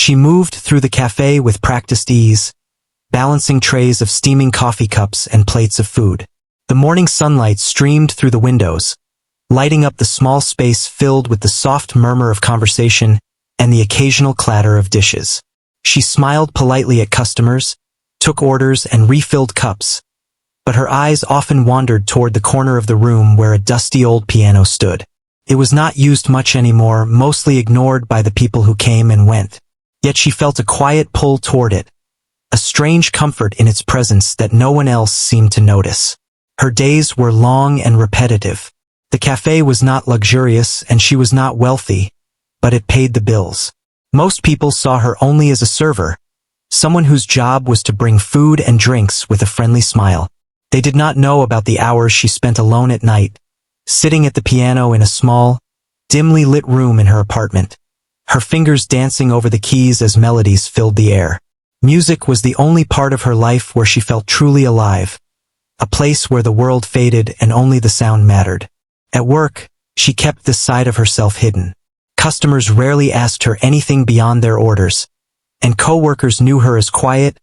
She moved through the cafe with practiced ease, balancing trays of steaming coffee cups and plates of food. The morning sunlight streamed through the windows, lighting up the small space filled with the soft murmur of conversation and the occasional clatter of dishes. She smiled politely at customers, took orders and refilled cups, but her eyes often wandered toward the corner of the room where a dusty old piano stood. It was not used much anymore, mostly ignored by the people who came and went. Yet she felt a quiet pull toward it, a strange comfort in its presence that no one else seemed to notice. Her days were long and repetitive. The cafe was not luxurious and she was not wealthy, but it paid the bills. Most people saw her only as a server, someone whose job was to bring food and drinks with a friendly smile. They did not know about the hours she spent alone at night, sitting at the piano in a small, dimly lit room in her apartment, her fingers dancing over the keys as melodies filled the air. Music was the only part of her life where she felt truly alive, a place where the world faded and only the sound mattered. At work, she kept this side of herself hidden. Customers rarely asked her anything beyond their orders, and co-workers knew her as quiet,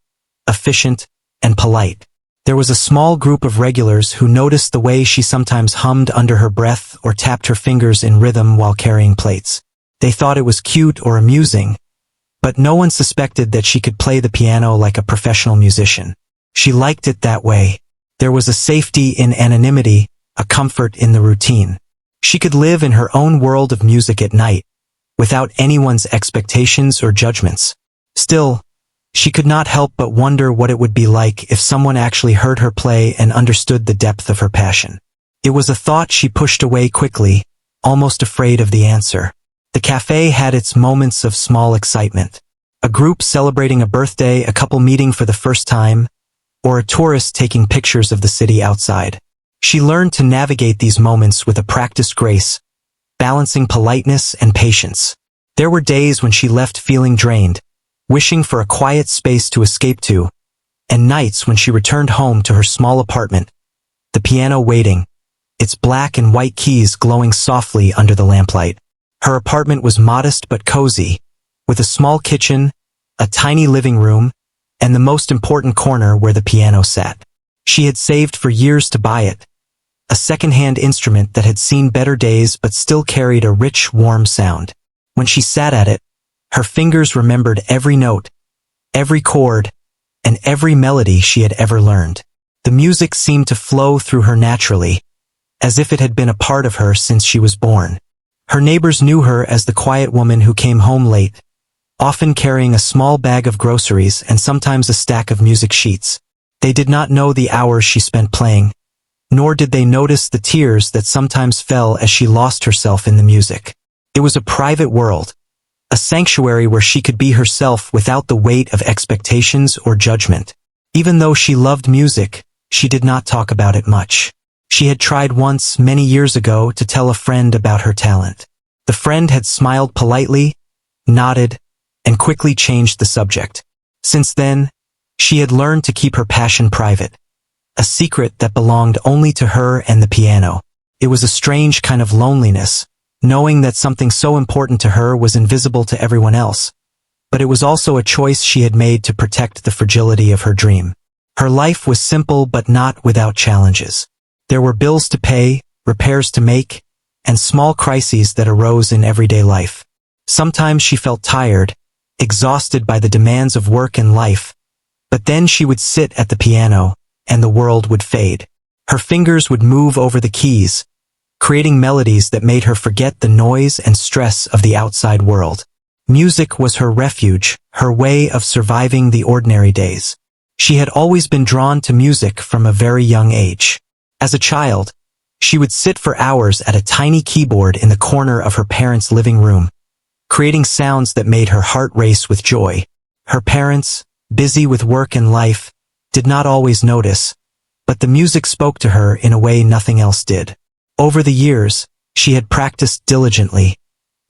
efficient, and polite. There was a small group of regulars who noticed the way she sometimes hummed under her breath or tapped her fingers in rhythm while carrying plates. They thought it was cute or amusing, but no one suspected that she could play the piano like a professional musician. She liked it that way. There was a safety in anonymity, a comfort in the routine. She could live in her own world of music at night, without anyone's expectations or judgments. Still, she could not help but wonder what it would be like if someone actually heard her play and understood the depth of her passion. It was a thought she pushed away quickly, almost afraid of the answer. The cafe had its moments of small excitement. A group celebrating a birthday, a couple meeting for the first time, or a tourist taking pictures of the city outside. She learned to navigate these moments with a practiced grace, balancing politeness and patience. There were days when she left feeling drained, wishing for a quiet space to escape to, and nights when she returned home to her small apartment, the piano waiting, its black and white keys glowing softly under the lamplight. Her apartment was modest but cozy, with a small kitchen, a tiny living room, and the most important corner where the piano sat. She had saved for years to buy it, a second-hand instrument that had seen better days but still carried a rich, warm sound. When she sat at it, her fingers remembered every note, every chord, and every melody she had ever learned. The music seemed to flow through her naturally, as if it had been a part of her since she was born. Her neighbors knew her as the quiet woman who came home late, often carrying a small bag of groceries and sometimes a stack of music sheets. They did not know the hours she spent playing, nor did they notice the tears that sometimes fell as she lost herself in the music. It was a private world, a sanctuary where she could be herself without the weight of expectations or judgment. Even though she loved music, she did not talk about it much. She had tried once, many years ago, to tell a friend about her talent. The friend had smiled politely, nodded, and quickly changed the subject. Since then, she had learned to keep her passion private, a secret that belonged only to her and the piano. It was a strange kind of loneliness, knowing that something so important to her was invisible to everyone else. But it was also a choice she had made to protect the fragility of her dream. Her life was simple but not without challenges. There were bills to pay, repairs to make, and small crises that arose in everyday life. Sometimes she felt tired, exhausted by the demands of work and life, but then she would sit at the piano, and the world would fade. Her fingers would move over the keys, creating melodies that made her forget the noise and stress of the outside world. Music was her refuge, her way of surviving the ordinary days. She had always been drawn to music from a very young age. As a child, she would sit for hours at a tiny keyboard in the corner of her parents' living room, creating sounds that made her heart race with joy. Her parents, busy with work and life, did not always notice, but the music spoke to her in a way nothing else did. Over the years, she had practiced diligently,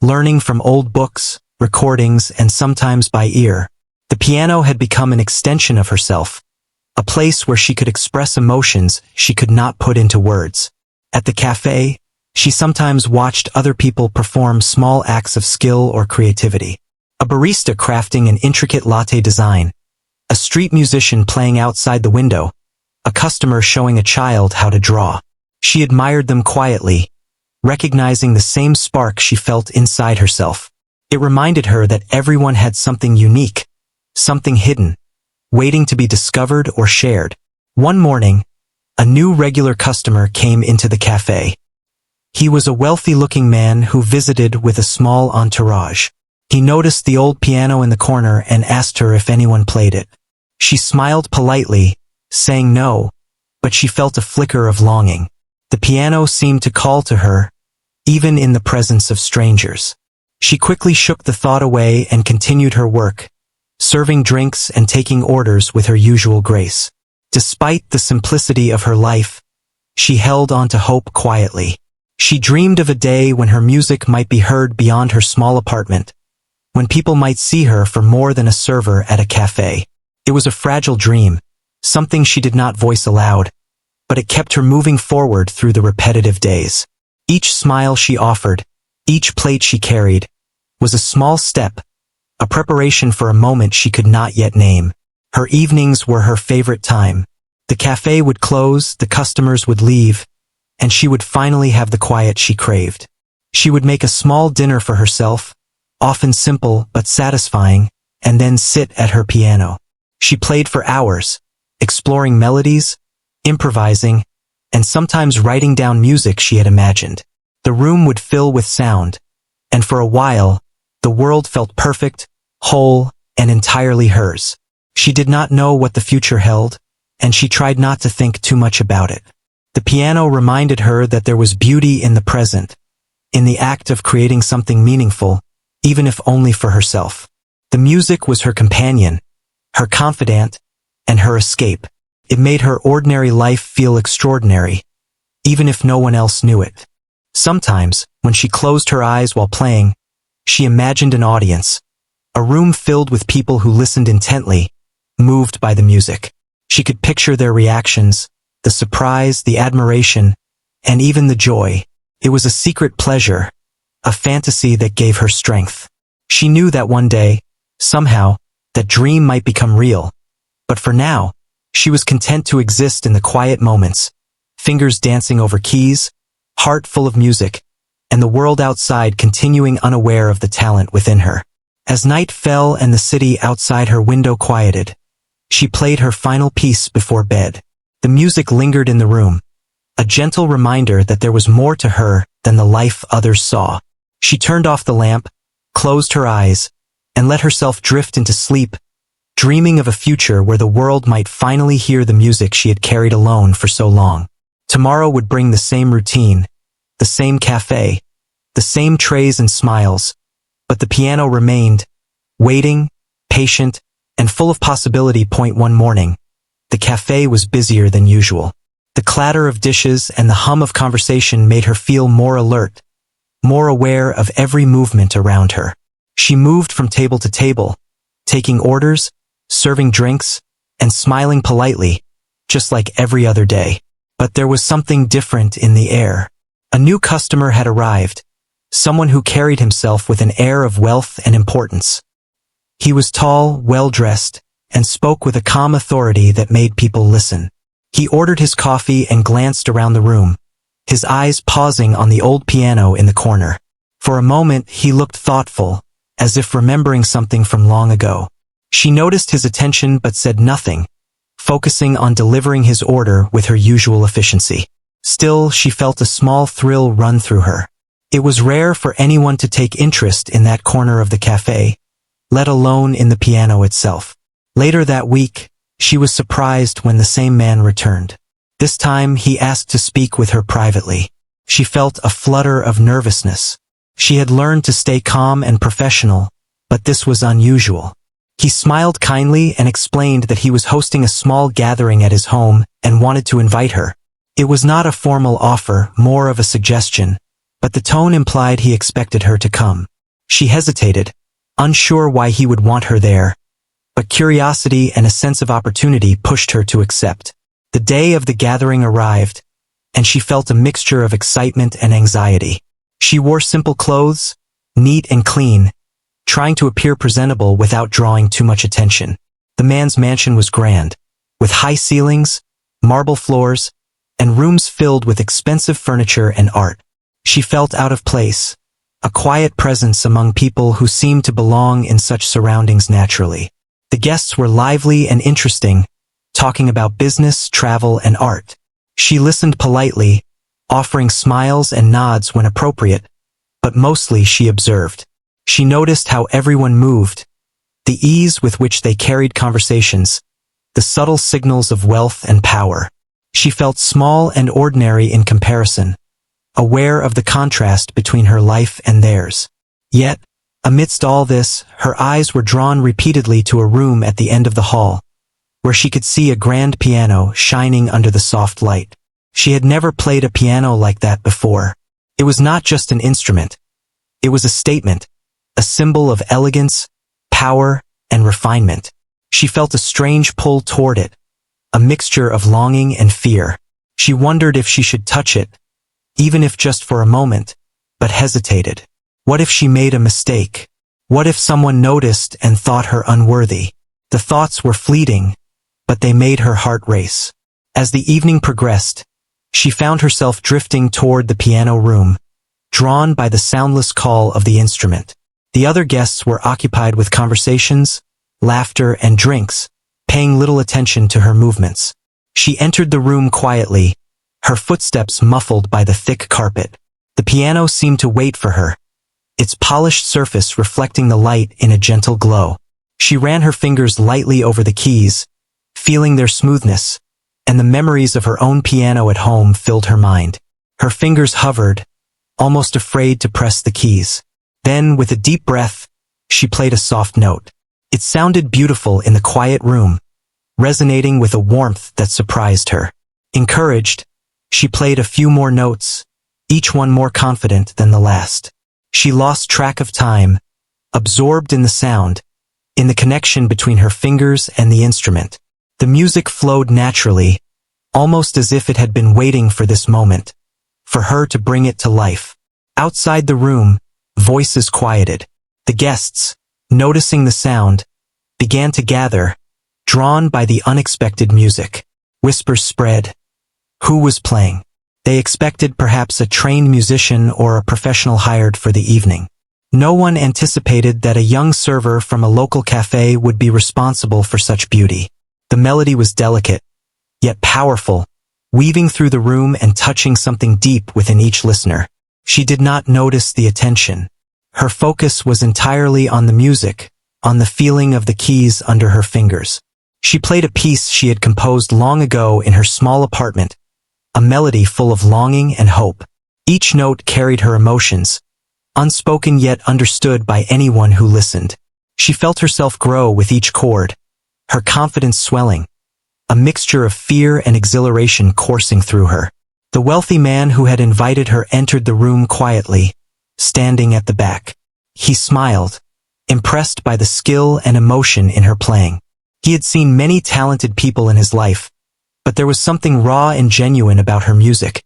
learning from old books, recordings, and sometimes by ear. The piano had become an extension of herself, a place where she could express emotions she could not put into words. At the cafe, she sometimes watched other people perform small acts of skill or creativity. a barista crafting an intricate latte design, a street musician playing outside the window, a customer showing a child how to draw. She admired them quietly, recognizing the same spark she felt inside herself. It reminded her that everyone had something unique, something hidden, waiting to be discovered or shared. One morning, a new regular customer came into the cafe. He was a wealthy-looking man who visited with a small entourage. He noticed the old piano in the corner and asked her if anyone played it. She smiled politely, saying no, but she felt a flicker of longing. The piano seemed to call to her, even in the presence of strangers. She quickly shook the thought away and continued her work, serving drinks and taking orders with her usual grace. Despite the simplicity of her life, she held on to hope quietly. She dreamed of a day when her music might be heard beyond her small apartment, when people might see her for more than a server at a cafe. It was a fragile dream, something she did not voice aloud, but it kept her moving forward through the repetitive days. Each smile she offered, each plate she carried, was a small step, a preparation for a moment she could not yet name. Her evenings were her favorite time. The cafe would close, the customers would leave, and she would finally have the quiet she craved. She would make a small dinner for herself, often simple but satisfying, and then sit at her piano. She played for hours, exploring melodies, improvising, and sometimes writing down music she had imagined. The room would fill with sound, and for a while, the world felt perfect, whole, and entirely hers. She did not know what the future held, and she tried not to think too much about it. The piano reminded her that there was beauty in the present, in the act of creating something meaningful, even if only for herself. The music was her companion, her confidant, and her escape. It made her ordinary life feel extraordinary, even if no one else knew it. Sometimes, when she closed her eyes while playing, she imagined an audience, a room filled with people who listened intently, moved by the music. She could picture their reactions, the surprise, the admiration, and even the joy. It was a secret pleasure, a fantasy that gave her strength. She knew that one day, somehow, that dream might become real. But for now, she was content to exist in the quiet moments, fingers dancing over keys, heart full of music, and the world outside continuing unaware of the talent within her. As night fell and the city outside her window quieted, she played her final piece before bed. The music lingered in the room, a gentle reminder that there was more to her than the life others saw. She turned off the lamp, closed her eyes, and let herself drift into sleep, dreaming of a future where the world might finally hear the music she had carried alone for so long. Tomorrow would bring the same routine, the same cafe, the same trays and smiles, but the piano remained, waiting, patient, and full of possibility. One morning, the cafe was busier than usual. The clatter of dishes and the hum of conversation made her feel more alert, more aware of every movement around her. She moved from table to table, taking orders, serving drinks, and smiling politely, just like every other day. But there was something different in the air. A new customer had arrived, someone who carried himself with an air of wealth and importance. He was tall, well-dressed, and spoke with a calm authority that made people listen. He ordered his coffee and glanced around the room, his eyes pausing on the old piano in the corner. For a moment, he looked thoughtful, as if remembering something from long ago. She noticed his attention but said nothing, focusing on delivering his order with her usual efficiency. Still, she felt a small thrill run through her. It was rare for anyone to take interest in that corner of the cafe, let alone in the piano itself. Later that week, she was surprised when the same man returned. This time, he asked to speak with her privately. She felt a flutter of nervousness. She had learned to stay calm and professional, but this was unusual. He smiled kindly and explained that he was hosting a small gathering at his home and wanted to invite her. It was not a formal offer, more of a suggestion, but the tone implied he expected her to come. She hesitated, unsure why he would want her there, but curiosity and a sense of opportunity pushed her to accept. The day of the gathering arrived, and she felt a mixture of excitement and anxiety. She wore simple clothes, neat and clean, trying to appear presentable without drawing too much attention. The man's mansion was grand, with high ceilings, marble floors, and rooms filled with expensive furniture and art. She felt out of place, a quiet presence among people who seemed to belong in such surroundings naturally. The guests were lively and interesting, talking about business, travel, and art. She listened politely, offering smiles and nods when appropriate, but mostly she observed. She noticed how everyone moved, the ease with which they carried conversations, the subtle signals of wealth and power. She felt small and ordinary in comparison, aware of the contrast between her life and theirs. Yet, amidst all this, her eyes were drawn repeatedly to a room at the end of the hall, where she could see a grand piano shining under the soft light. She had never played a piano like that before. It was not just an instrument. It was a statement, a symbol of elegance, power, and refinement. She felt a strange pull toward it, a mixture of longing and fear. She wondered if she should touch it, even if just for a moment, but hesitated. What if she made a mistake? What if someone noticed and thought her unworthy? The thoughts were fleeting, but they made her heart race. As the evening progressed, she found herself drifting toward the piano room, drawn by the soundless call of the instrument. The other guests were occupied with conversations, laughter, and drinks, paying little attention to her movements. She entered the room quietly, her footsteps muffled by the thick carpet. The piano seemed to wait for her, its polished surface reflecting the light in a gentle glow. She ran her fingers lightly over the keys, feeling their smoothness, and the memories of her own piano at home filled her mind. Her fingers hovered, almost afraid to press the keys. Then, with a deep breath, she played a soft note. It sounded beautiful in the quiet room, resonating with a warmth that surprised her. Encouraged, she played a few more notes, each one more confident than the last. She lost track of time, absorbed in the sound, in the connection between her fingers and the instrument. The music flowed naturally, almost as if it had been waiting for this moment, for her to bring it to life. Outside the room, voices quieted. The guests, noticing the sound, began to gather, drawn by the unexpected music. Whispers spread. Who was playing? They expected perhaps a trained musician or a professional hired for the evening. No one anticipated that a young server from a local cafe would be responsible for such beauty. The melody was delicate, yet powerful, weaving through the room and touching something deep within each listener. She did not notice the attention. Her focus was entirely on the music, on the feeling of the keys under her fingers. She played a piece she had composed long ago in her small apartment, a melody full of longing and hope. Each note carried her emotions, unspoken yet understood by anyone who listened. She felt herself grow with each chord, her confidence swelling, a mixture of fear and exhilaration coursing through her. The wealthy man who had invited her entered the room quietly, standing at the back. He smiled, impressed by the skill and emotion in her playing. He had seen many talented people in his life, but there was something raw and genuine about her music,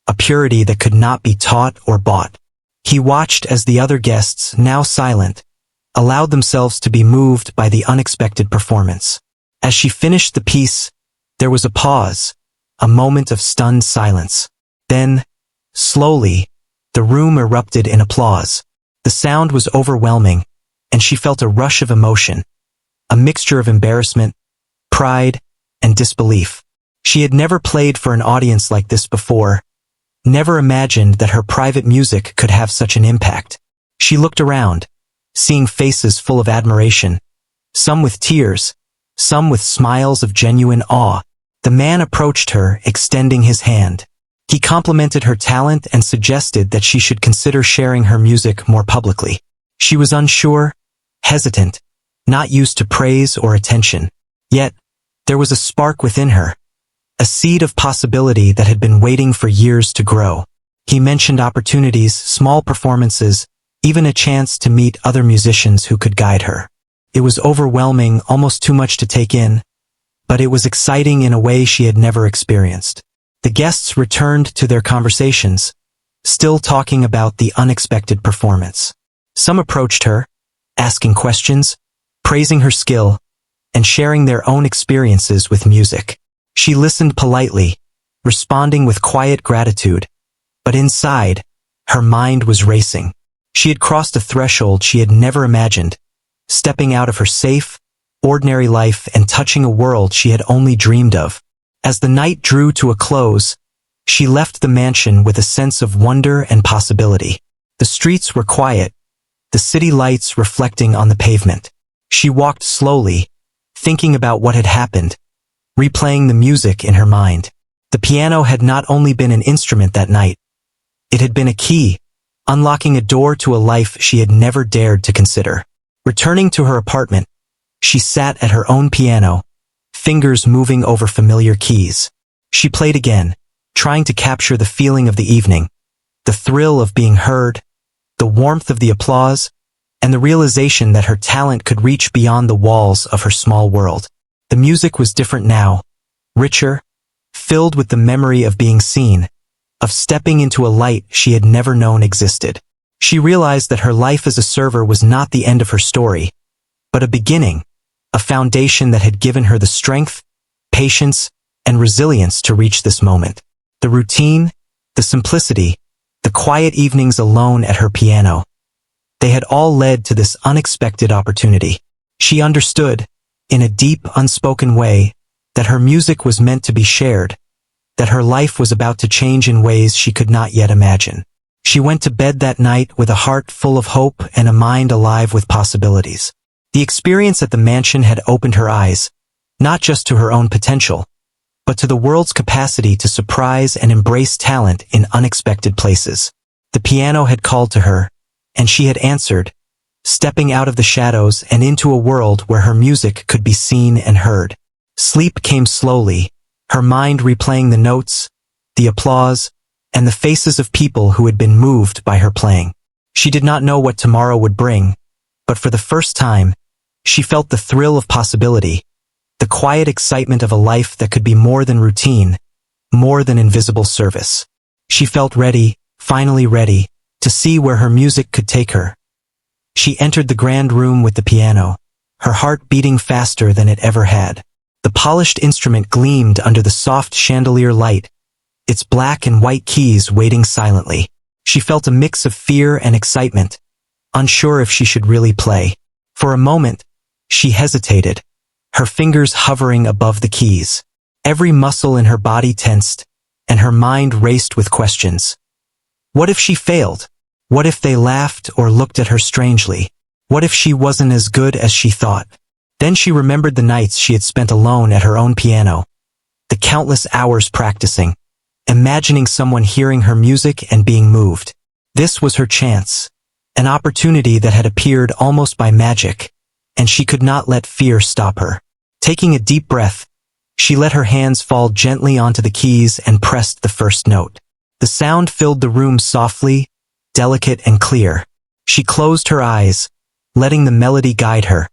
a purity that could not be taught or bought. He watched as the other guests, now silent, allowed themselves to be moved by the unexpected performance. As she finished the piece, there was a pause, a moment of stunned silence. Then, slowly, the room erupted in applause. The sound was overwhelming, and she felt a rush of emotion, a mixture of embarrassment, pride, and disbelief. She had never played for an audience like this before, never imagined that her private music could have such an impact. She looked around, seeing faces full of admiration, some with tears, some with smiles of genuine awe. The man approached her, extending his hand. He complimented her talent and suggested that she should consider sharing her music more publicly. She was unsure, hesitant, not used to praise or attention. Yet, there was a spark within her, a seed of possibility that had been waiting for years to grow. He mentioned opportunities, small performances, even a chance to meet other musicians who could guide her. It was overwhelming, almost too much to take in, but it was exciting in a way she had never experienced. The guests returned to their conversations, still talking about the unexpected performance. Some approached her, asking questions, praising her skill, and sharing their own experiences with music. She listened politely, responding with quiet gratitude, but inside, her mind was racing. She had crossed a threshold she had never imagined, stepping out of her safe, ordinary life and touching a world she had only dreamed of. As the night drew to a close, she left the mansion with a sense of wonder and possibility. The streets were quiet, the city lights reflecting on the pavement. She walked slowly, thinking about what had happened, replaying the music in her mind. The piano had not only been an instrument that night, it had been a key, unlocking a door to a life she had never dared to consider. Returning to her apartment, she sat at her own piano, fingers moving over familiar keys. She played again, trying to capture the feeling of the evening, the thrill of being heard, the warmth of the applause, and the realization that her talent could reach beyond the walls of her small world. The music was different now, richer, filled with the memory of being seen, of stepping into a light she had never known existed. She realized that her life as a server was not the end of her story, but a beginning, a foundation that had given her the strength, patience, and resilience to reach this moment. The routine, the simplicity, the quiet evenings alone at her piano, they had all led to this unexpected opportunity. She understood, in a deep, unspoken way, that her music was meant to be shared, that her life was about to change in ways she could not yet imagine. She went to bed that night with a heart full of hope and a mind alive with possibilities. The experience at the mansion had opened her eyes, not just to her own potential, but to the world's capacity to surprise and embrace talent in unexpected places. The piano had called to her, and she had answered, stepping out of the shadows and into a world where her music could be seen and heard. Sleep came slowly, her mind replaying the notes, the applause, and the faces of people who had been moved by her playing. She did not know what tomorrow would bring, but for the first time, she felt the thrill of possibility, the quiet excitement of a life that could be more than routine, more than invisible service. She felt ready, finally ready, to see where her music could take her. She entered the grand room with the piano, her heart beating faster than it ever had. The polished instrument gleamed under the soft chandelier light, its black and white keys waiting silently. She felt a mix of fear and excitement, unsure if she should really play. For a moment, she hesitated, her fingers hovering above the keys. Every muscle in her body tensed, and her mind raced with questions. What if she failed? What if they laughed or looked at her strangely? What if she wasn't as good as she thought? Then she remembered the nights she had spent alone at her own piano, the countless hours practicing, imagining someone hearing her music and being moved. This was her chance, an opportunity that had appeared almost by magic, and she could not let fear stop her. Taking a deep breath, she let her hands fall gently onto the keys and pressed the first note. The sound filled the room softly, delicate and clear. She closed her eyes, letting the melody guide her,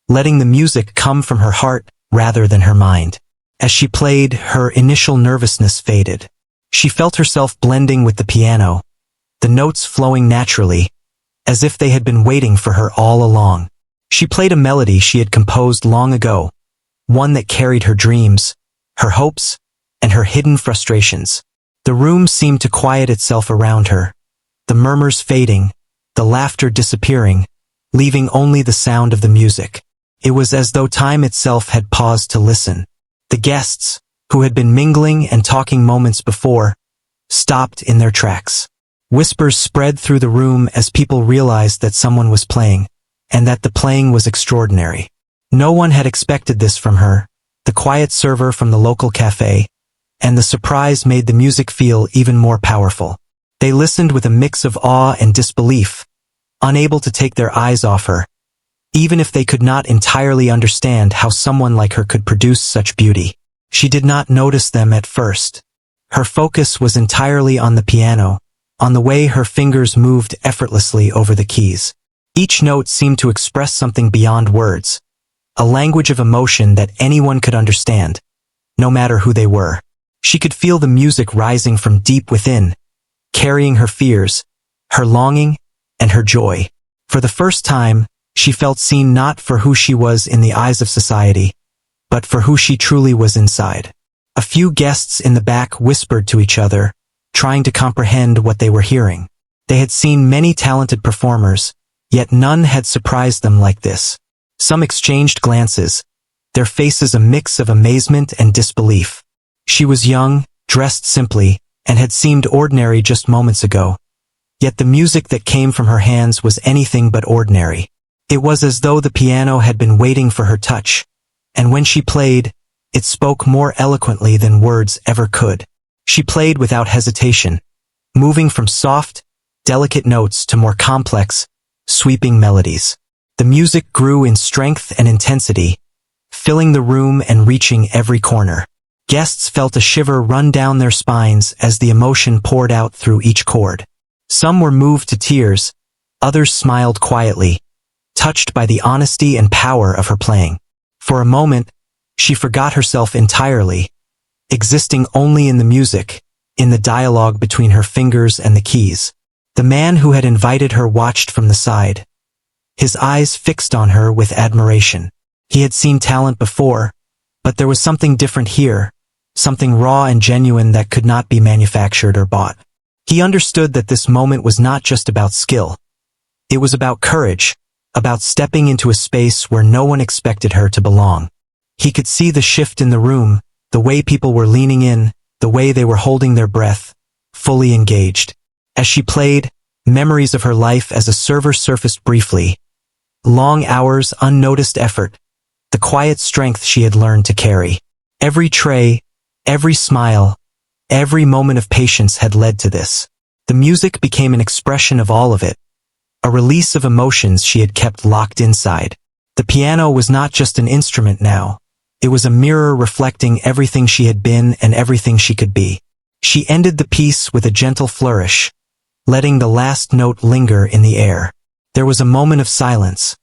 letting the music come from her heart rather than her mind. As she played, her initial nervousness faded. She felt herself blending with the piano, the notes flowing naturally, as if they had been waiting for her all along. She played a melody she had composed long ago, one that carried her dreams, her hopes, and her hidden frustrations. The room seemed to quiet itself around her, the murmurs fading, the laughter disappearing, leaving only the sound of the music. It was as though time itself had paused to listen. The guests, who had been mingling and talking moments before, stopped in their tracks. Whispers spread through the room as people realized that someone was playing, and that the playing was extraordinary. No one had expected this from her, the quiet server from the local cafe, and the surprise made the music feel even more powerful. They listened with a mix of awe and disbelief, unable to take their eyes off her, even if they could not entirely understand how someone like her could produce such beauty. She did not notice them at first. Her focus was entirely on the piano, on the way her fingers moved effortlessly over the keys. Each note seemed to express something beyond words, a language of emotion that anyone could understand, no matter who they were. She could feel the music rising from deep within, carrying her fears, her longing, and her joy. For the first time, She felt seen not for who she was in the eyes of society, but for who she truly was inside. A few guests in the back whispered to each other, trying to comprehend what they were hearing. They had seen many talented performers, yet none had surprised them like this. Some exchanged glances, their faces a mix of amazement and disbelief. She was young, dressed simply, and had seemed ordinary just moments ago. Yet the music that came from her hands was anything but ordinary. It was as though the piano had been waiting for her touch, and when she played, it spoke more eloquently than words ever could. She played without hesitation, moving from soft, delicate notes to more complex, sweeping melodies. The music grew in strength and intensity, filling the room and reaching every corner. Guests felt a shiver run down their spines as the emotion poured out through each chord. Some were moved to tears, others smiled quietly, touched by the honesty and power of her playing. For a moment, she forgot herself entirely, existing only in the music, in the dialogue between her fingers and the keys. The man who had invited her watched from the side, his eyes fixed on her with admiration. He had seen talent before, but there was something different here, something raw and genuine that could not be manufactured or bought. He understood that this moment was not just about skill. It was about courage, about stepping into a space where no one expected her to belong. He could see the shift in the room, the way people were leaning in, the way they were holding their breath, fully engaged. As she played, memories of her life as a server surfaced briefly. Long hours, unnoticed effort, the quiet strength she had learned to carry. Every tray, every smile, every moment of patience had led to this. The music became an expression of all of it, a release of emotions she had kept locked inside. The piano was not just an instrument now. It was a mirror reflecting everything she had been and everything she could be. She ended the piece with a gentle flourish, letting the last note linger in the air. There was a moment of silence,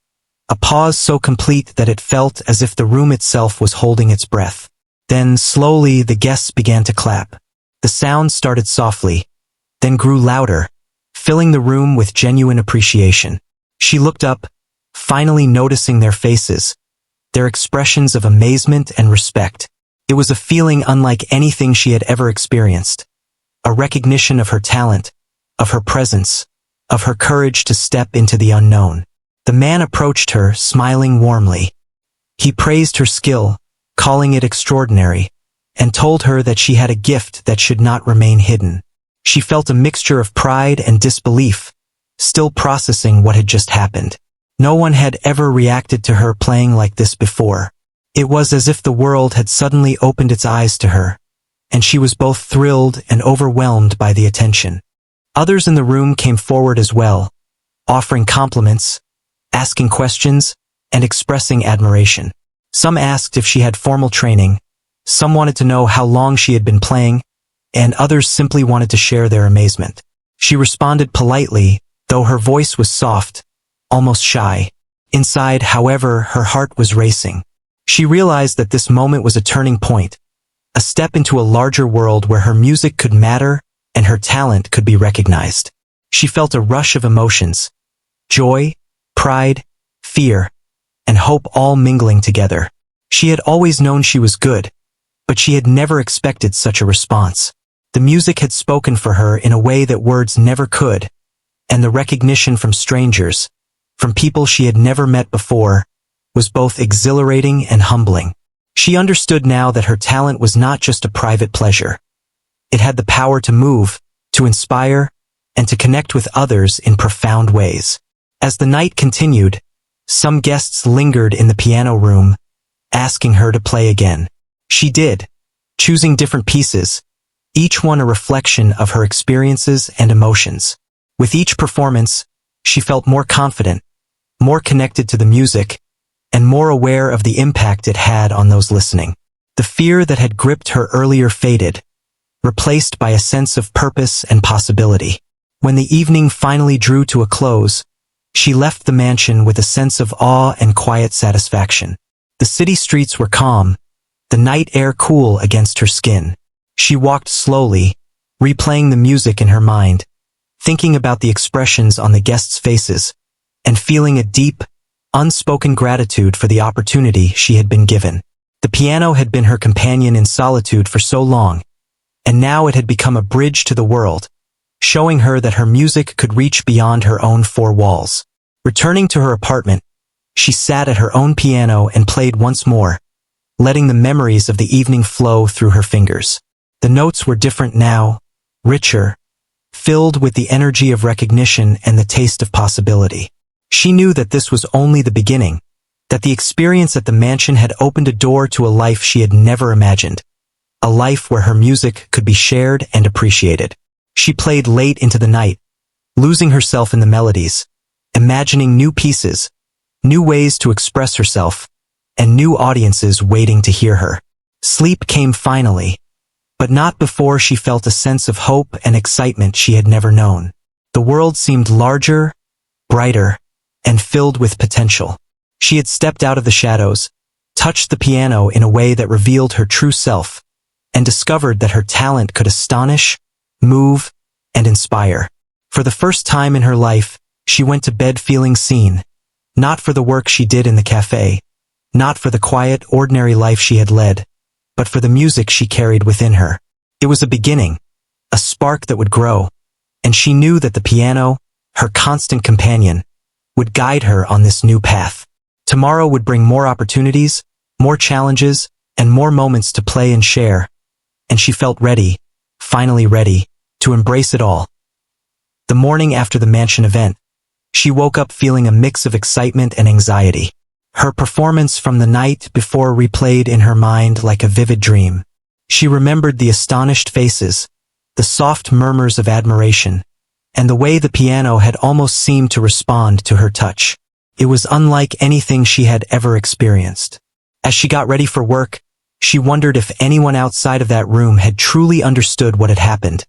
a pause so complete that it felt as if the room itself was holding its breath. Then, slowly, the guests began to clap. The sound started softly, then grew louder, filling the room with genuine appreciation. She looked up, finally noticing their faces, their expressions of amazement and respect. It was a feeling unlike anything she had ever experienced. A recognition of her talent, of her presence, of her courage to step into the unknown. The man approached her, smiling warmly. He praised her skill, calling it extraordinary, and told her that she had a gift that should not remain hidden. She felt a mixture of pride and disbelief, still processing what had just happened. No one had ever reacted to her playing like this before. It was as if the world had suddenly opened its eyes to her, and she was both thrilled and overwhelmed by the attention. Others in the room came forward as well, offering compliments, asking questions, and expressing admiration. Some asked if she had formal training, some wanted to know how long she had been playing, and others simply wanted to share their amazement. She responded politely, though her voice was soft, almost shy. Inside, however, her heart was racing. She realized that this moment was a turning point, a step into a larger world where her music could matter and her talent could be recognized. She felt a rush of emotions, joy, pride, fear, and hope all mingling together. She had always known she was good, but she had never expected such a response. The music had spoken for her in a way that words never could, and the recognition from strangers, from people she had never met before, was both exhilarating and humbling. She understood now that her talent was not just a private pleasure. It had the power to move, to inspire, and to connect with others in profound ways. As the night continued, some guests lingered in the piano room, asking her to play again. She did, choosing different pieces, each one a reflection of her experiences and emotions. With each performance, she felt more confident, more connected to the music, and more aware of the impact it had on those listening. The fear that had gripped her earlier faded, replaced by a sense of purpose and possibility. When the evening finally drew to a close, she left the mansion with a sense of awe and quiet satisfaction. The city streets were calm, the night air cool against her skin. She walked slowly, replaying the music in her mind, thinking about the expressions on the guests' faces, and feeling a deep, unspoken gratitude for the opportunity she had been given. The piano had been her companion in solitude for so long, and now it had become a bridge to the world, showing her that her music could reach beyond her own four walls. Returning to her apartment, she sat at her own piano and played once more, letting the memories of the evening flow through her fingers. The notes were different now, richer, filled with the energy of recognition and the taste of possibility. She knew that this was only the beginning, that the experience at the mansion had opened a door to a life she had never imagined, a life where her music could be shared and appreciated. She played late into the night, losing herself in the melodies, imagining new pieces, new ways to express herself, and new audiences waiting to hear her. Sleep came finally, but not before she felt a sense of hope and excitement she had never known. The world seemed larger, brighter, and filled with potential. She had stepped out of the shadows, touched the piano in a way that revealed her true self, and discovered that her talent could astonish, move, and inspire. For the first time in her life, she went to bed feeling seen, not for the work she did in the cafe, not for the quiet, ordinary life she had led, but for the music she carried within her. It was a beginning, a spark that would grow, and she knew that the piano, her constant companion, would guide her on this new path. Tomorrow would bring more opportunities, more challenges, and more moments to play and share, and she felt ready, finally ready, to embrace it all. The morning after the mansion event, she woke up feeling a mix of excitement and anxiety. Her performance from the night before replayed in her mind like a vivid dream. She remembered the astonished faces, the soft murmurs of admiration, and the way the piano had almost seemed to respond to her touch. It was unlike anything she had ever experienced. As she got ready for work, she wondered if anyone outside of that room had truly understood what had happened,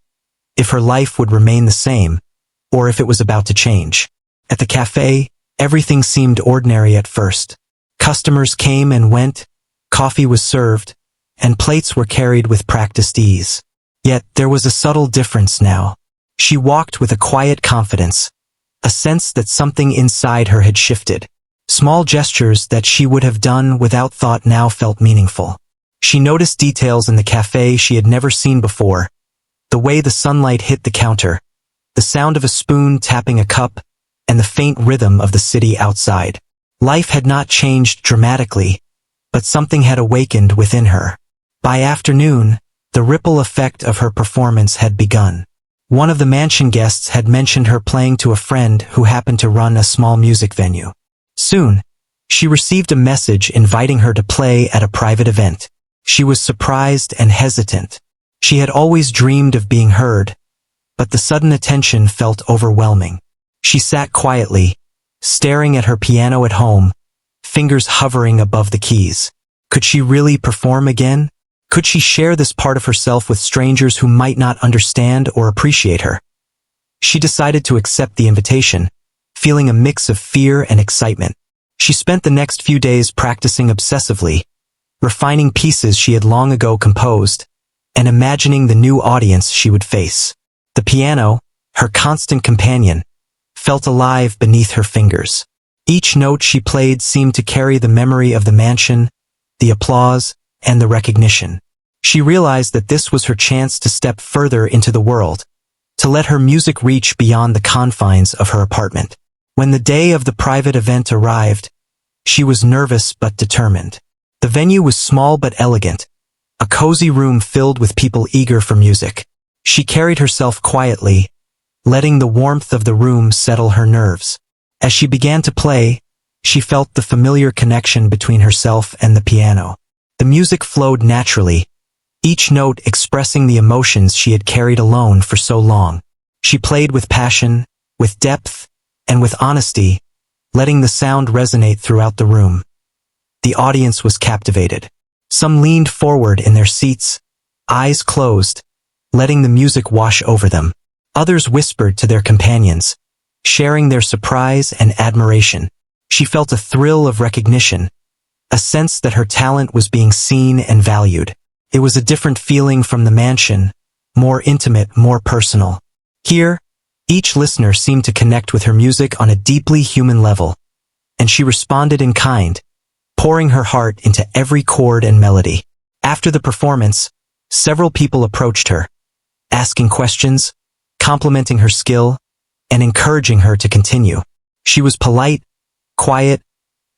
if her life would remain the same, or if it was about to change. At the cafe, everything seemed ordinary at first. Customers came and went, coffee was served, and plates were carried with practiced ease. Yet there was a subtle difference now. She walked with a quiet confidence, a sense that something inside her had shifted. Small gestures that she would have done without thought now felt meaningful. She noticed details in the cafe she had never seen before, the way the sunlight hit the counter, the sound of a spoon tapping a cup, and the faint rhythm of the city outside. Life had not changed dramatically, but something had awakened within her. By afternoon, the ripple effect of her performance had begun. One of the mansion guests had mentioned her playing to a friend who happened to run a small music venue. Soon, she received a message inviting her to play at a private event. She was surprised and hesitant. She had always dreamed of being heard, but the sudden attention felt overwhelming. She sat quietly, staring at her piano at home, fingers hovering above the keys. Could she really perform again? Could she share this part of herself with strangers who might not understand or appreciate her? She decided to accept the invitation, feeling a mix of fear and excitement. She spent the next few days practicing obsessively, refining pieces she had long ago composed, and imagining the new audience she would face. The piano, her constant companion, felt alive beneath her fingers. Each note she played seemed to carry the memory of the mansion, the applause, and the recognition. She realized that this was her chance to step further into the world, to let her music reach beyond the confines of her apartment. When the day of the private event arrived, she was nervous but determined. The venue was small but elegant, a cozy room filled with people eager for music. She carried herself quietly, letting the warmth of the room settle her nerves. As she began to play, she felt the familiar connection between herself and the piano. The music flowed naturally, each note expressing the emotions she had carried alone for so long. She played with passion, with depth, and with honesty, letting the sound resonate throughout the room. The audience was captivated. Some leaned forward in their seats, eyes closed, letting the music wash over them. Others whispered to their companions, sharing their surprise and admiration. She felt a thrill of recognition, a sense that her talent was being seen and valued. It was a different feeling from the mansion, more intimate, more personal. Here, each listener seemed to connect with her music on a deeply human level, and she responded in kind, pouring her heart into every chord and melody. After the performance, several people approached her, asking questions, complimenting her skill, and encouraging her to continue. She was polite, quiet,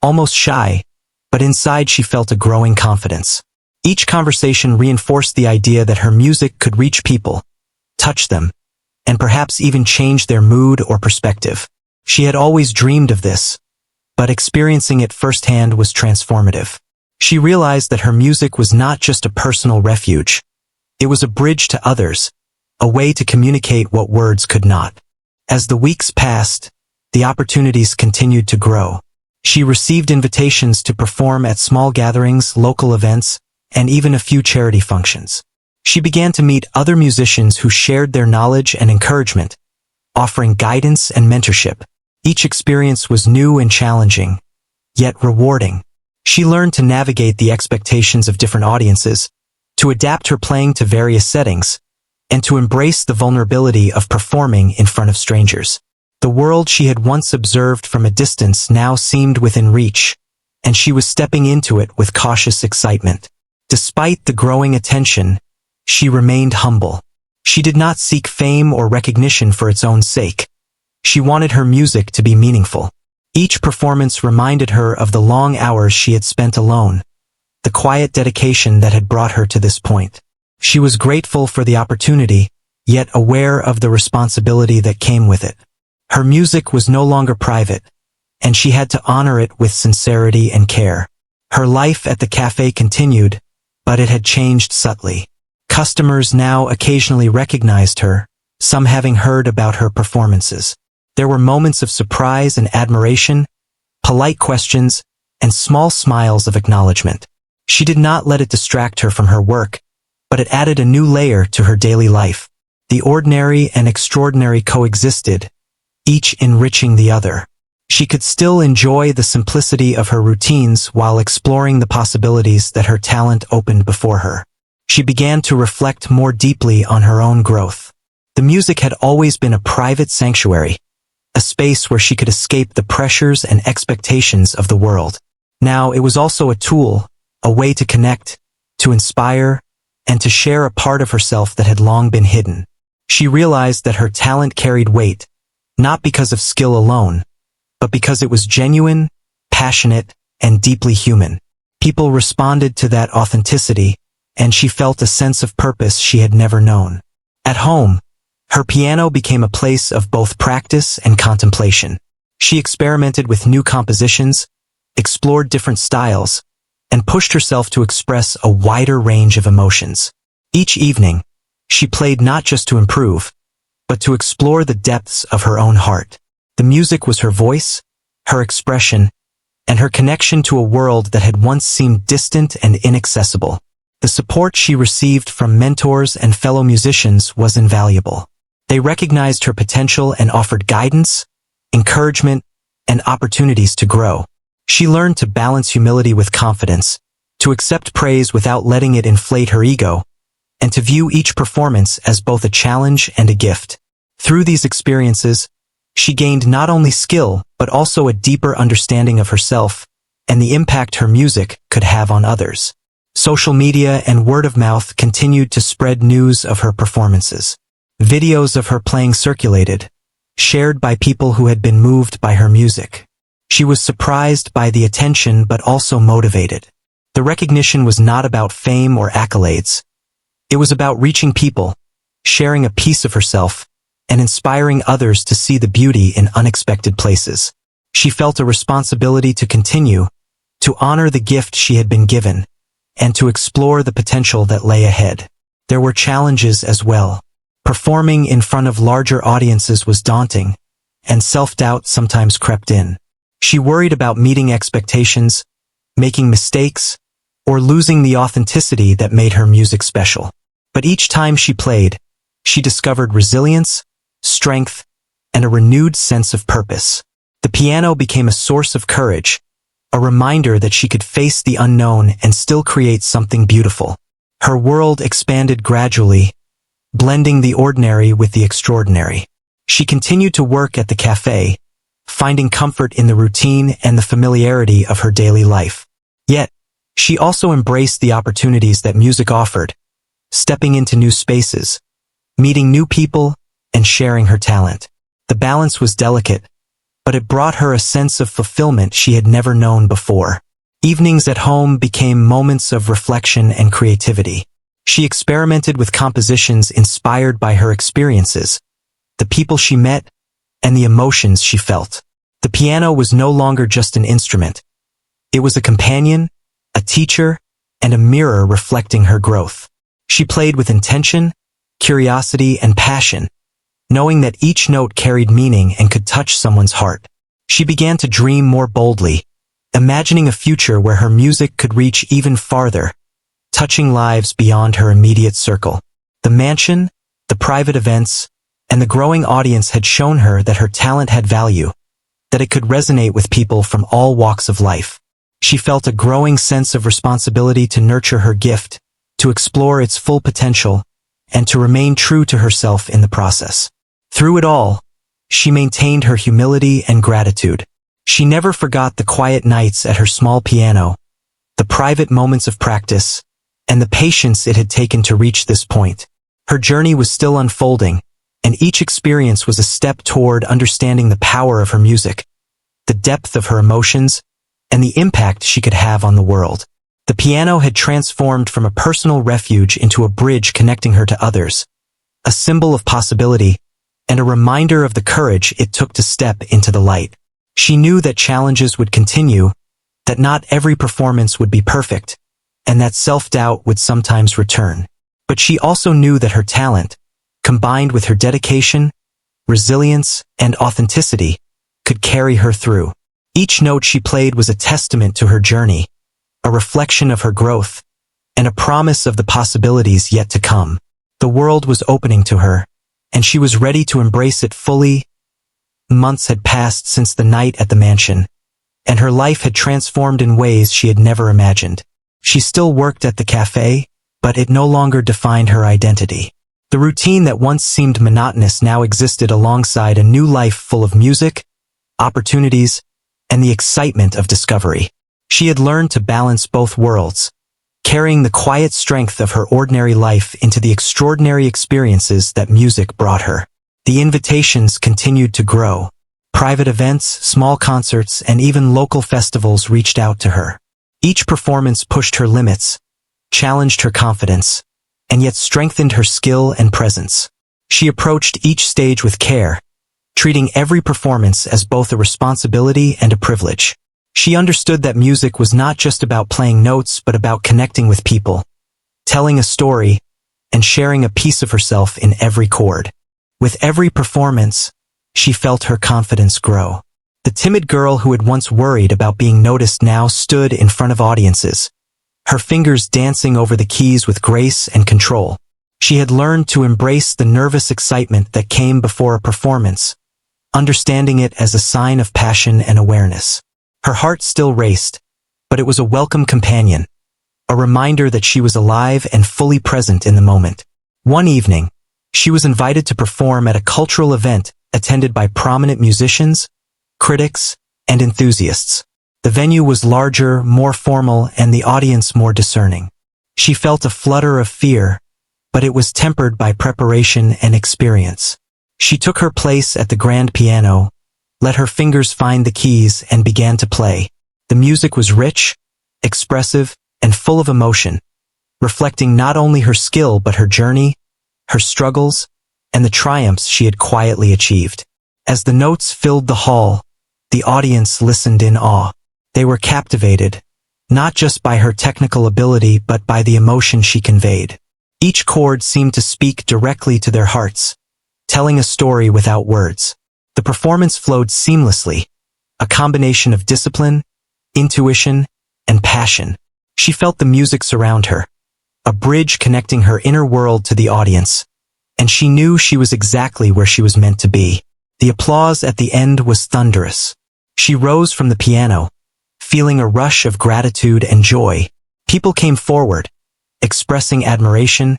almost shy, but inside she felt a growing confidence. Each conversation reinforced the idea that her music could reach people, touch them, and perhaps even change their mood or perspective. She had always dreamed of this, but experiencing it firsthand was transformative. She realized that her music was not just a personal refuge. It was a bridge to others, a way to communicate what words could not. As the weeks passed, the opportunities continued to grow. She received invitations to perform at small gatherings, local events, and even a few charity functions. She began to meet other musicians who shared their knowledge and encouragement, offering guidance and mentorship. Each experience was new and challenging, yet rewarding. She learned to navigate the expectations of different audiences, to adapt her playing to various settings, and to embrace the vulnerability of performing in front of strangers. The world she had once observed from a distance now seemed within reach, and she was stepping into it with cautious excitement. Despite the growing attention, she remained humble. She did not seek fame or recognition for its own sake. She wanted her music to be meaningful. Each performance reminded her of the long hours she had spent alone, the quiet dedication that had brought her to this point. She was grateful for the opportunity, yet aware of the responsibility that came with it. Her music was no longer private, and she had to honor it with sincerity and care. Her life at the cafe continued, but it had changed subtly. Customers now occasionally recognized her, some having heard about her performances. There were moments of surprise and admiration, polite questions, and small smiles of acknowledgement. She did not let it distract her from her work, but it added a new layer to her daily life. The ordinary and extraordinary coexisted, each enriching the other. She could still enjoy the simplicity of her routines while exploring the possibilities that her talent opened before her. She began to reflect more deeply on her own growth. The music had always been a private sanctuary, a space where she could escape the pressures and expectations of the world. Now it was also a tool, a way to connect, to inspire, and to share a part of herself that had long been hidden. She realized that her talent carried weight, not because of skill alone, but because it was genuine, passionate, and deeply human. People responded to that authenticity, and she felt a sense of purpose she had never known. At home, her piano became a place of both practice and contemplation. She experimented with new compositions, explored different styles, and pushed herself to express a wider range of emotions. Each evening, she played not just to improve, but to explore the depths of her own heart. The music was her voice, her expression, and her connection to a world that had once seemed distant and inaccessible. The support she received from mentors and fellow musicians was invaluable. They recognized her potential and offered guidance, encouragement, and opportunities to grow. She learned to balance humility with confidence, to accept praise without letting it inflate her ego, and to view each performance as both a challenge and a gift. Through these experiences, she gained not only skill, but also a deeper understanding of herself and the impact her music could have on others. Social media and word of mouth continued to spread news of her performances. Videos of her playing circulated, shared by people who had been moved by her music. She was surprised by the attention but also motivated. The recognition was not about fame or accolades. It was about reaching people, sharing a piece of herself, and inspiring others to see the beauty in unexpected places. She felt a responsibility to continue, to honor the gift she had been given, and to explore the potential that lay ahead. There were challenges as well. Performing in front of larger audiences was daunting, and self-doubt sometimes crept in. She worried about meeting expectations, making mistakes, or losing the authenticity that made her music special. But each time she played, she discovered resilience, strength, and a renewed sense of purpose. The piano became a source of courage, a reminder that she could face the unknown and still create something beautiful. Her world expanded gradually, blending the ordinary with the extraordinary. She continued to work at the cafe, finding comfort in the routine and the familiarity of her daily life. Yet, she also embraced the opportunities that music offered, stepping into new spaces, meeting new people, and sharing her talent. The balance was delicate, but it brought her a sense of fulfillment she had never known before. Evenings at home became moments of reflection and creativity. She experimented with compositions inspired by her experiences, the people she met, and the emotions she felt. The piano was no longer just an instrument. It was a companion, a teacher, and a mirror reflecting her growth. She played with intention, curiosity, and passion, knowing that each note carried meaning and could touch someone's heart. She began to dream more boldly, imagining a future where her music could reach even farther, touching lives beyond her immediate circle. The mansion, the private events, and the growing audience had shown her that her talent had value, that it could resonate with people from all walks of life. She felt a growing sense of responsibility to nurture her gift, to explore its full potential, and to remain true to herself in the process. Through it all, she maintained her humility and gratitude. She never forgot the quiet nights at her small piano, the private moments of practice, and the patience it had taken to reach this point. Her journey was still unfolding, and each experience was a step toward understanding the power of her music, the depth of her emotions, and the impact she could have on the world. The piano had transformed from a personal refuge into a bridge connecting her to others, a symbol of possibility, and a reminder of the courage it took to step into the light. She knew that challenges would continue, that not every performance would be perfect, and that self-doubt would sometimes return. But she also knew that her talent, combined with her dedication, resilience, and authenticity, could carry her through. Each note she played was a testament to her journey, a reflection of her growth, and a promise of the possibilities yet to come. The world was opening to her, and she was ready to embrace it fully. Months had passed since the night at the mansion, and her life had transformed in ways she had never imagined. She still worked at the cafe, but it no longer defined her identity. The routine that once seemed monotonous now existed alongside a new life full of music, opportunities, and the excitement of discovery. She had learned to balance both worlds, carrying the quiet strength of her ordinary life into the extraordinary experiences that music brought her. The invitations continued to grow. Private events, small concerts, and even local festivals reached out to her. Each performance pushed her limits, challenged her confidence, and yet strengthened her skill and presence. She approached each stage with care, treating every performance as both a responsibility and a privilege. She understood that music was not just about playing notes but about connecting with people, telling a story, and sharing a piece of herself in every chord. With every performance, she felt her confidence grow. The timid girl who had once worried about being noticed now stood in front of audiences, her fingers dancing over the keys with grace and control. She had learned to embrace the nervous excitement that came before a performance, understanding it as a sign of passion and awareness. Her heart still raced, but it was a welcome companion, a reminder that she was alive and fully present in the moment. One evening, she was invited to perform at a cultural event attended by prominent musicians, critics, and enthusiasts. The venue was larger, more formal, and the audience more discerning. She felt a flutter of fear, but it was tempered by preparation and experience. She took her place at the grand piano, let her fingers find the keys, and began to play. The music was rich, expressive, and full of emotion, reflecting not only her skill but her journey, her struggles, and the triumphs she had quietly achieved. As the notes filled the hall, the audience listened in awe. They were captivated, not just by her technical ability but by the emotion she conveyed. Each chord seemed to speak directly to their hearts, telling a story without words. The performance flowed seamlessly, a combination of discipline, intuition, and passion. She felt the music surround her, a bridge connecting her inner world to the audience, and she knew she was exactly where she was meant to be. The applause at the end was thunderous. She rose from the piano, feeling a rush of gratitude and joy. People came forward, expressing admiration,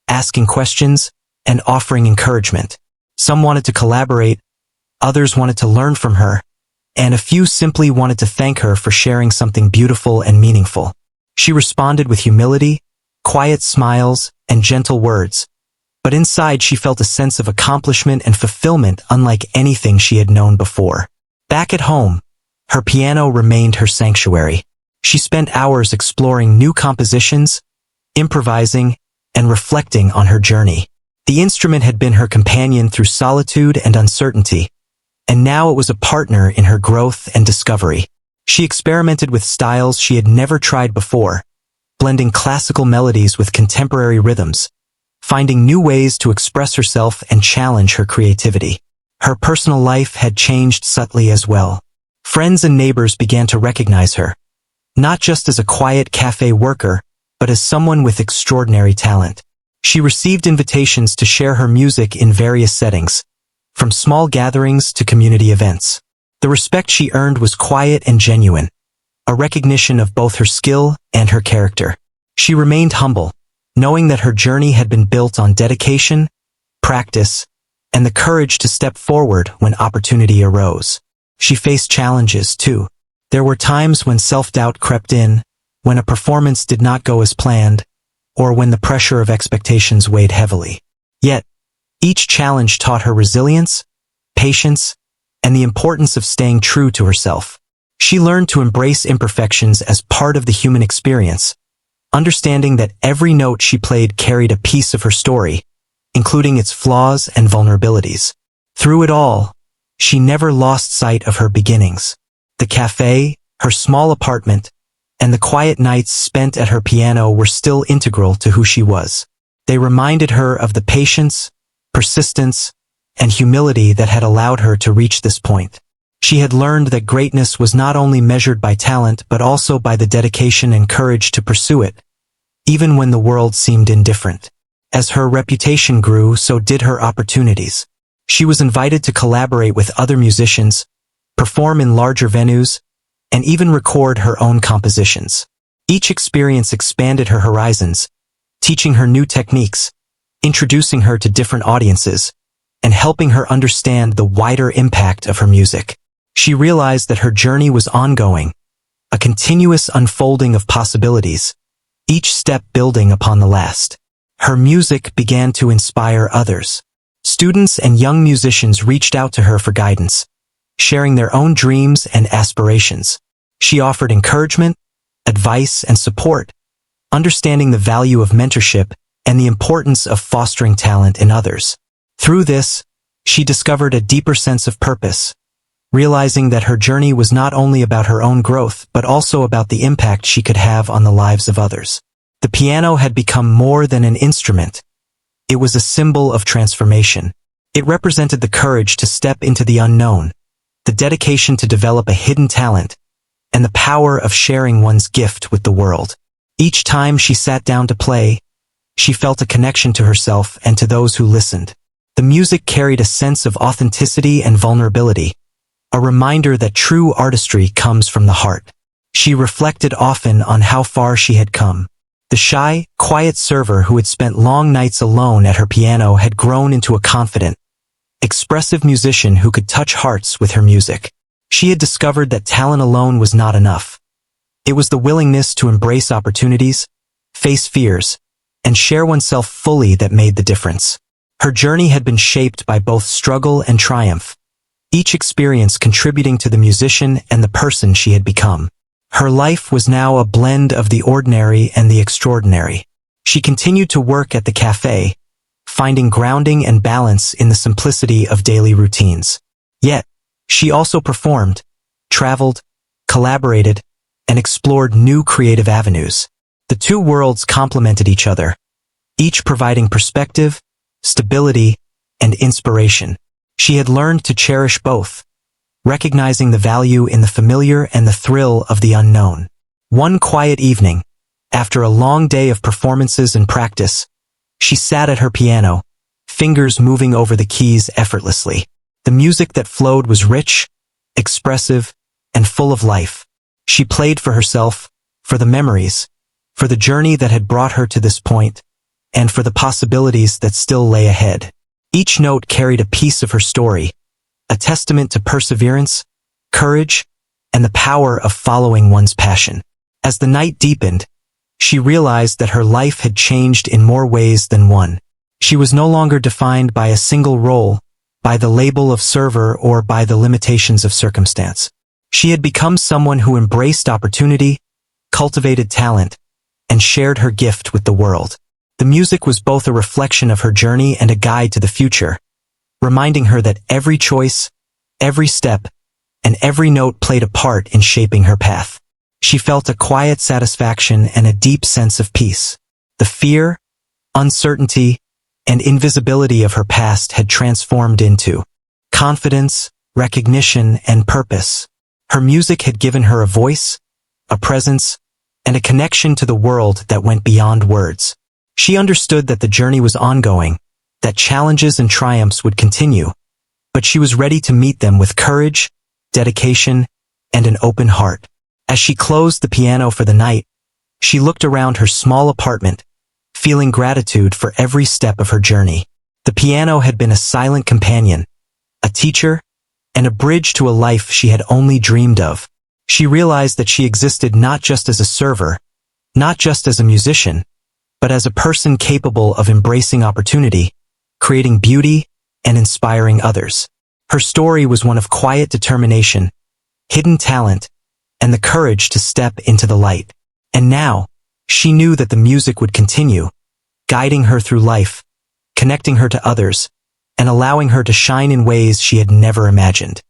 asking questions, and offering encouragement. Some wanted to collaborate, others wanted to learn from her, and a few simply wanted to thank her for sharing something beautiful and meaningful. She responded with humility, quiet smiles, and gentle words, but inside she felt a sense of accomplishment and fulfillment unlike anything she had known before. Back at home, her piano remained her sanctuary. She spent hours exploring new compositions, improvising, and reflecting on her journey. The instrument had been her companion through solitude and uncertainty, and now it was a partner in her growth and discovery. She experimented with styles she had never tried before, blending classical melodies with contemporary rhythms, finding new ways to express herself and challenge her creativity. Her personal life had changed subtly as well. Friends and neighbors began to recognize her, not just as a quiet cafe worker, but as someone with extraordinary talent. She received invitations to share her music in various settings, from small gatherings to community events. The respect she earned was quiet and genuine, a recognition of both her skill and her character. She remained humble, knowing that her journey had been built on dedication, practice, and the courage to step forward when opportunity arose. She faced challenges, too. There were times when self-doubt crept in, when a performance did not go as planned, or when the pressure of expectations weighed heavily. Yet, each challenge taught her resilience, patience, and the importance of staying true to herself. She learned to embrace imperfections as part of the human experience, understanding that every note she played carried a piece of her story, including its flaws and vulnerabilities. Through it all, she never lost sight of her beginnings. The cafe, her small apartment, and the quiet nights spent at her piano were still integral to who she was. They reminded her of the patience, persistence, and humility that had allowed her to reach this point. She had learned that greatness was not only measured by talent but also by the dedication and courage to pursue it, even when the world seemed indifferent. As her reputation grew, so did her opportunities. She was invited to collaborate with other musicians, perform in larger venues, and even record her own compositions. Each experience expanded her horizons, teaching her new techniques, introducing her to different audiences, and helping her understand the wider impact of her music. She realized that her journey was ongoing, a continuous unfolding of possibilities, each step building upon the last. Her music began to inspire others. Students and young musicians reached out to her for guidance, sharing their own dreams and aspirations. She offered encouragement, advice, and support, understanding the value of mentorship and the importance of fostering talent in others. Through this, she discovered a deeper sense of purpose, realizing that her journey was not only about her own growth but also about the impact she could have on the lives of others. The piano had become more than an instrument. It was a symbol of transformation. It represented the courage to step into the unknown, the dedication to develop a hidden talent, and the power of sharing one's gift with the world. Each time she sat down to play, she felt a connection to herself and to those who listened. The music carried a sense of authenticity and vulnerability, a reminder that true artistry comes from the heart. She reflected often on how far she had come. The shy, quiet server who had spent long nights alone at her piano had grown into a confident, expressive musician who could touch hearts with her music. She had discovered that talent alone was not enough. It was the willingness to embrace opportunities, face fears, and share oneself fully that made the difference. Her journey had been shaped by both struggle and triumph, each experience contributing to the musician and the person she had become. Her life was now a blend of the ordinary and the extraordinary. She continued to work at the cafe, finding grounding and balance in the simplicity of daily routines. Yet, she also performed, traveled, collaborated, and explored new creative avenues. The two worlds complemented each other, each providing perspective, stability, and inspiration. She had learned to cherish both, recognizing the value in the familiar and the thrill of the unknown. One quiet evening, after a long day of performances and practice, she sat at her piano, fingers moving over the keys effortlessly. The music that flowed was rich, expressive, and full of life. She played for herself, for the memories, for the journey that had brought her to this point, and for the possibilities that still lay ahead. Each note carried a piece of her story, a testament to perseverance, courage, and the power of following one's passion. As the night deepened, she realized that her life had changed in more ways than one. She was no longer defined by a single role, by the label of server, or by the limitations of circumstance. She had become someone who embraced opportunity, cultivated talent, and shared her gift with the world. The music was both a reflection of her journey and a guide to the future, reminding her that every choice, every step, and every note played a part in shaping her path. She felt a quiet satisfaction and a deep sense of peace. The fear, uncertainty, and invisibility of her past had transformed into confidence, recognition, and purpose. Her music had given her a voice, a presence, and a connection to the world that went beyond words. She understood that the journey was ongoing, that challenges and triumphs would continue, but she was ready to meet them with courage, dedication, and an open heart. As she closed the piano for the night, she looked around her small apartment, feeling gratitude for every step of her journey. The piano had been a silent companion, a teacher, and a bridge to a life she had only dreamed of. She realized that she existed not just as a server, not just as a musician, but as a person capable of embracing opportunity, creating beauty, and inspiring others. Her story was one of quiet determination, hidden talent, and the courage to step into the light. And now, she knew that the music would continue, guiding her through life, connecting her to others, and allowing her to shine in ways she had never imagined.